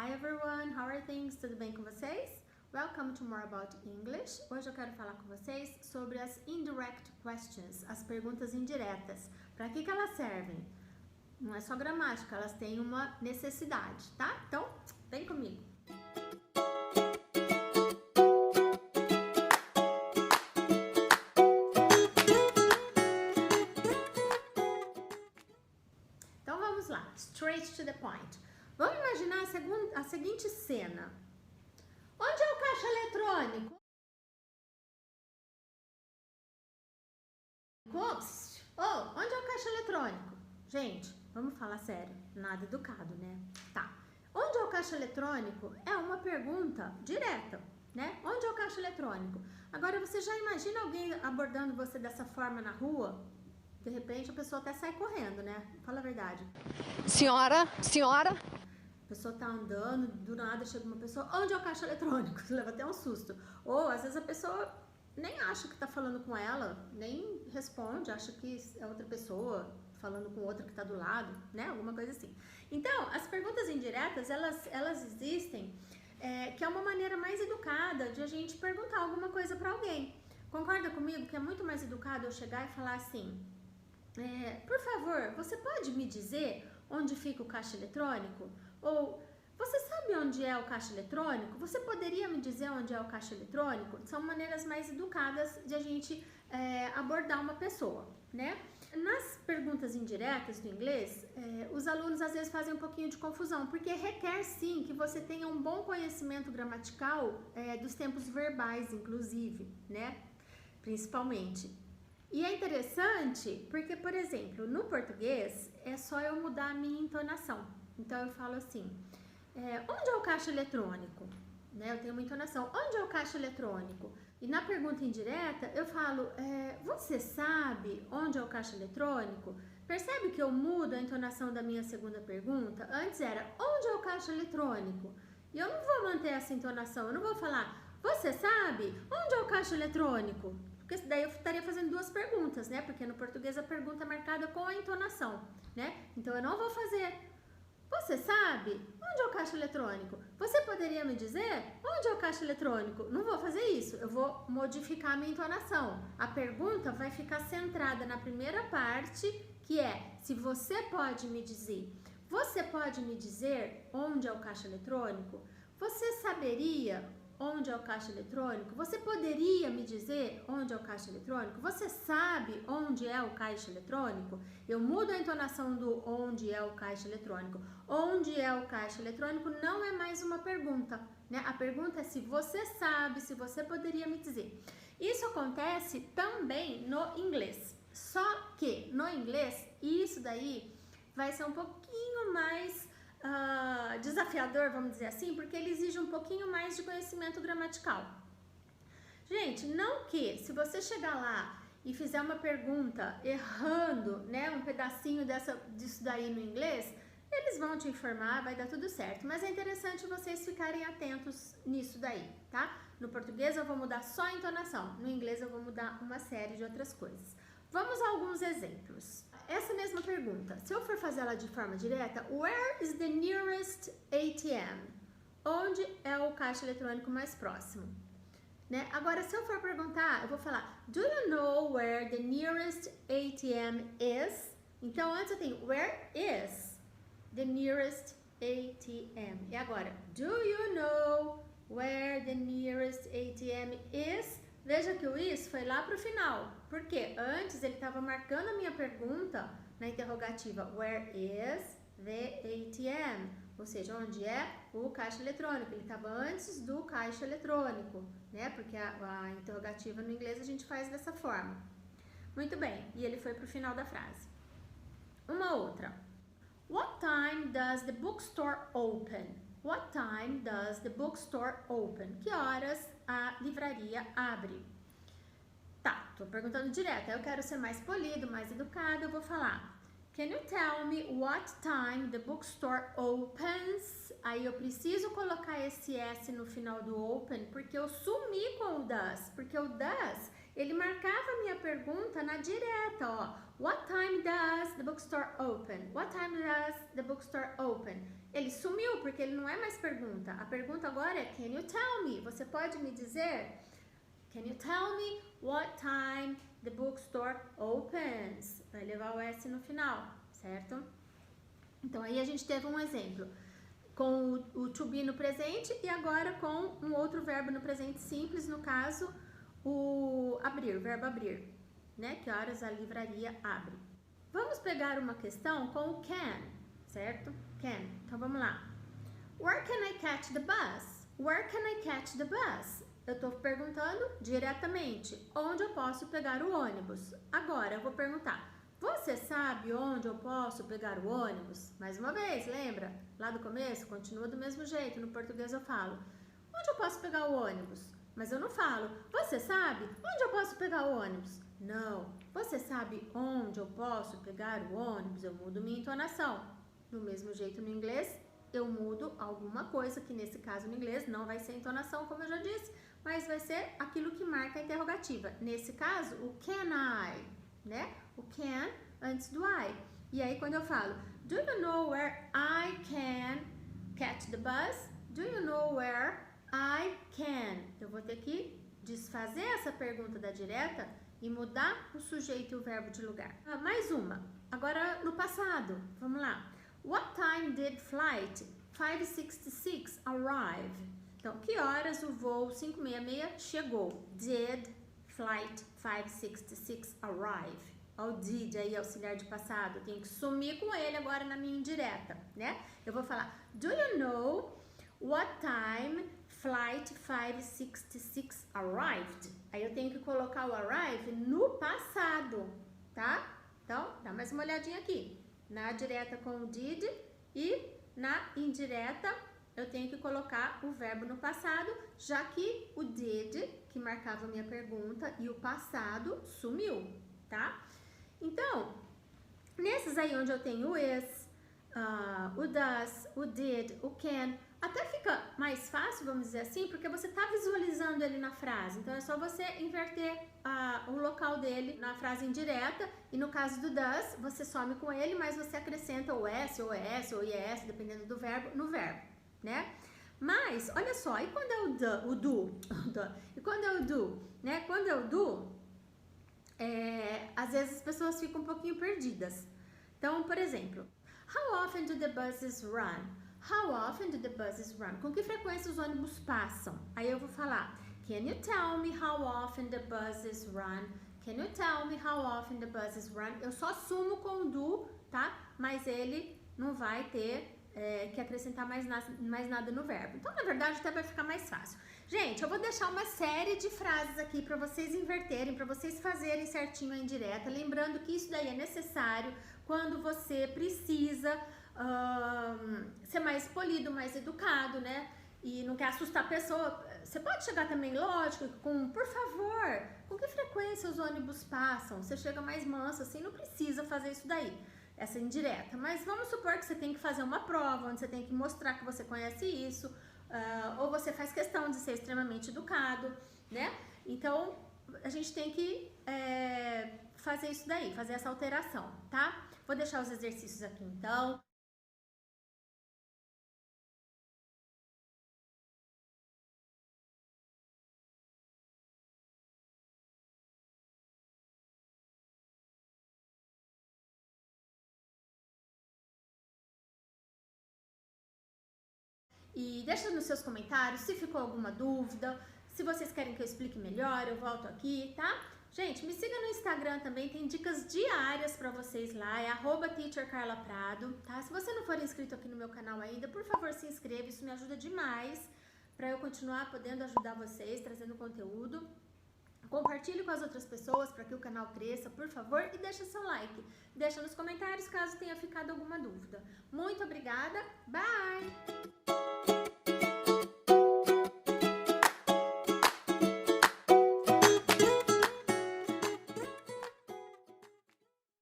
Hi everyone, how are things? Tudo bem com vocês? Welcome to More About English. Hoje eu quero falar com vocês sobre as indirect questions, as perguntas indiretas. Para que elas servem? Não é só gramática, elas têm uma necessidade, tá? Então, vem comigo. Então vamos lá, straight to the point. Vamos imaginar a seguinte cena. Onde é o caixa eletrônico? Ops! Oh, onde é o caixa eletrônico? Gente, vamos falar sério, nada educado, né? Tá. Onde é o caixa eletrônico é uma pergunta direta, né? Onde é o caixa eletrônico? Agora, você já imagina alguém abordando você dessa forma na rua? De repente, a pessoa até sai correndo, né? Fala a verdade. Senhora. A pessoa tá andando, do nada chega uma pessoa, onde é o caixa eletrônico? Você leva até um susto. Ou, às vezes, a pessoa nem acha que tá falando com ela, nem responde, acha que é outra pessoa falando com outra que tá do lado, né? Alguma coisa assim. Então, as perguntas indiretas, elas existem, que é uma maneira mais educada de a gente perguntar alguma coisa para alguém. Concorda comigo que é muito mais educado eu chegar e falar assim, por favor, você pode me dizer onde fica o caixa eletrônico? Ou, você sabe onde é o caixa eletrônico? Você poderia me dizer onde é o caixa eletrônico? São maneiras mais educadas de a gente abordar uma pessoa, né? Nas perguntas indiretas do inglês, os alunos às vezes fazem um pouquinho de confusão, porque requer sim que você tenha um bom conhecimento gramatical dos tempos verbais, inclusive, né? Principalmente. E é interessante porque, por exemplo, no português é só eu mudar a minha entonação. Então eu falo assim, onde é o caixa eletrônico? Né? Eu tenho uma entonação, onde é o caixa eletrônico? E na pergunta indireta eu falo, você sabe onde é o caixa eletrônico? Percebe que eu mudo a entonação da minha segunda pergunta? Antes era, onde é o caixa eletrônico? E eu não vou manter essa entonação, eu não vou falar, você sabe onde é o caixa eletrônico? Porque daí eu estaria fazendo duas perguntas, né? Porque no português a pergunta é marcada com a entonação, né? Então eu não vou fazer, você sabe onde é o caixa eletrônico? Você poderia me dizer onde é o caixa eletrônico? Não vou fazer isso, eu vou modificar a minha entonação. A pergunta vai ficar centrada na primeira parte, que é, se você pode me dizer. Você pode me dizer onde é o caixa eletrônico? Você saberia onde é o caixa eletrônico? Você poderia me dizer onde é o caixa eletrônico? Você sabe onde é o caixa eletrônico? Eu mudo a entonação do onde é o caixa eletrônico. Onde é o caixa eletrônico não é mais uma pergunta, né? A pergunta é se você sabe, se você poderia me dizer. Isso acontece também no inglês. Só que no inglês, isso daí vai ser um pouquinho mais desafiador, vamos dizer assim, porque ele exige um pouquinho mais de conhecimento gramatical. Gente, não que se você chegar lá e fizer uma pergunta errando, né, um pedacinho disso daí no inglês, eles vão te informar, vai dar tudo certo. Mas é interessante vocês ficarem atentos nisso daí, tá? No português eu vou mudar só a entonação, no inglês eu vou mudar uma série de outras coisas. Vamos a alguns exemplos. Essa mesma pergunta, se eu for fazer ela de forma direta, where is the nearest ATM? Onde é o caixa eletrônico mais próximo? Né? Agora, se eu for perguntar, eu vou falar, do you know where the nearest ATM is? Então, antes eu tenho, where is the nearest ATM? E agora, do you know where the nearest ATM is? Veja que o is foi lá para o final, porque antes ele estava marcando a minha pergunta na interrogativa, where is the ATM? Ou seja, onde é o caixa eletrônico? Ele estava antes do caixa eletrônico, né? Porque a interrogativa no inglês a gente faz dessa forma. Muito bem, e ele foi para o final da frase. Uma outra. What time does the bookstore open? What time does the bookstore open? Que horas a livraria abre? Tá, tô perguntando direto. Eu quero ser mais polido, mais educado. Eu vou falar, can you tell me what time the bookstore opens? Aí eu preciso colocar esse S no final do open, porque eu sumi com o does. Porque o does, ele marcava a minha pergunta na direta, ó. What time does the bookstore open? What time does the bookstore open? Ele sumiu porque ele não é mais pergunta. A pergunta agora é can you tell me? Você pode me dizer? Can you tell me what time the bookstore opens? Vai levar o S no final, certo? Então aí a gente teve um exemplo com o to be no presente e agora com um outro verbo no presente simples, no caso o abrir, o verbo abrir, né? Que horas a livraria abre? Vamos pegar uma questão com o can, certo? Can. Então vamos lá. Where can I catch the bus? Where can I catch the bus? Eu estou perguntando diretamente onde eu posso pegar o ônibus. Agora eu vou perguntar, você sabe onde eu posso pegar o ônibus? Mais uma vez, lembra? Lá do começo, continua do mesmo jeito. No português eu falo, onde eu posso pegar o ônibus? Mas eu não falo, você sabe onde eu posso pegar o ônibus? Não, você sabe onde eu posso pegar o ônibus? Eu mudo minha entonação. Do mesmo jeito no inglês, eu mudo alguma coisa, que nesse caso no inglês não vai ser entonação, como eu já disse, mas vai ser aquilo que marca a interrogativa. Nesse caso, o can I, né? O can antes do I. E aí quando eu falo, do you know where I can catch the bus? Do you know where I can? Eu vou ter que desfazer essa pergunta da direta e mudar o sujeito e o verbo de lugar. Mais uma. Agora no passado. Vamos lá. What time did flight 566 arrive? Então, que horas o voo 566 chegou? Did flight 566 arrive? Olha o did aí, auxiliar de passado. Eu tenho que sumir com ele agora na minha indireta, né? Eu vou falar, do you know what time flight 566 arrived? Aí eu tenho que colocar o arrive no passado, tá? Então, dá mais uma olhadinha aqui. Na direta com o did e na indireta eu tenho que colocar o verbo no passado, já que o did, que marcava a minha pergunta, e o passado sumiu, tá? Então, nesses aí onde eu tenho o is, o does, o did, o can, até fica mais fácil, vamos dizer assim, porque você está visualizando ele na frase. Então, é só você inverter o local dele na frase indireta. E no caso do does, você some com ele, mas você acrescenta o s, ou es, ou is, dependendo do verbo, no verbo, né? Mas, olha só, e quando é o do? E quando é o do? Né? Quando é o do, às vezes as pessoas ficam um pouquinho perdidas. Então, por exemplo, how often do the buses run? How often do the buses run? Com que frequência os ônibus passam? Aí eu vou falar, can you tell me how often the buses run? Can you tell me how often the buses run? Eu só sumo com o do, tá? Mas ele não vai ter que acrescentar mais nada no verbo. Então, na verdade, até vai ficar mais fácil. Gente, eu vou deixar uma série de frases aqui para vocês inverterem, para vocês fazerem certinho a indireta. Lembrando que isso daí é necessário quando você precisa ser mais polido, mais educado, né? E não quer assustar a pessoa. Você pode chegar também, lógico, com, por favor, com que frequência os ônibus passam? Você chega mais manso, assim, não precisa fazer isso daí, essa indireta. Mas vamos supor que você tem que fazer uma prova, onde você tem que mostrar que você conhece isso, ou você faz questão de ser extremamente educado, né? Então, a gente tem que fazer isso daí, fazer essa alteração, tá? Vou deixar os exercícios aqui, então. E deixa nos seus comentários se ficou alguma dúvida, se vocês querem que eu explique melhor, eu volto aqui, tá? Gente, me siga no Instagram também, tem dicas diárias pra vocês lá, é @teachercarlaprado, tá? Se você não for inscrito aqui no meu canal ainda, por favor se inscreva, isso me ajuda demais pra eu continuar podendo ajudar vocês, trazendo conteúdo. Compartilhe com as outras pessoas para que o canal cresça, por favor, e deixa seu like. Deixa nos comentários caso tenha ficado alguma dúvida. Muito obrigada, bye!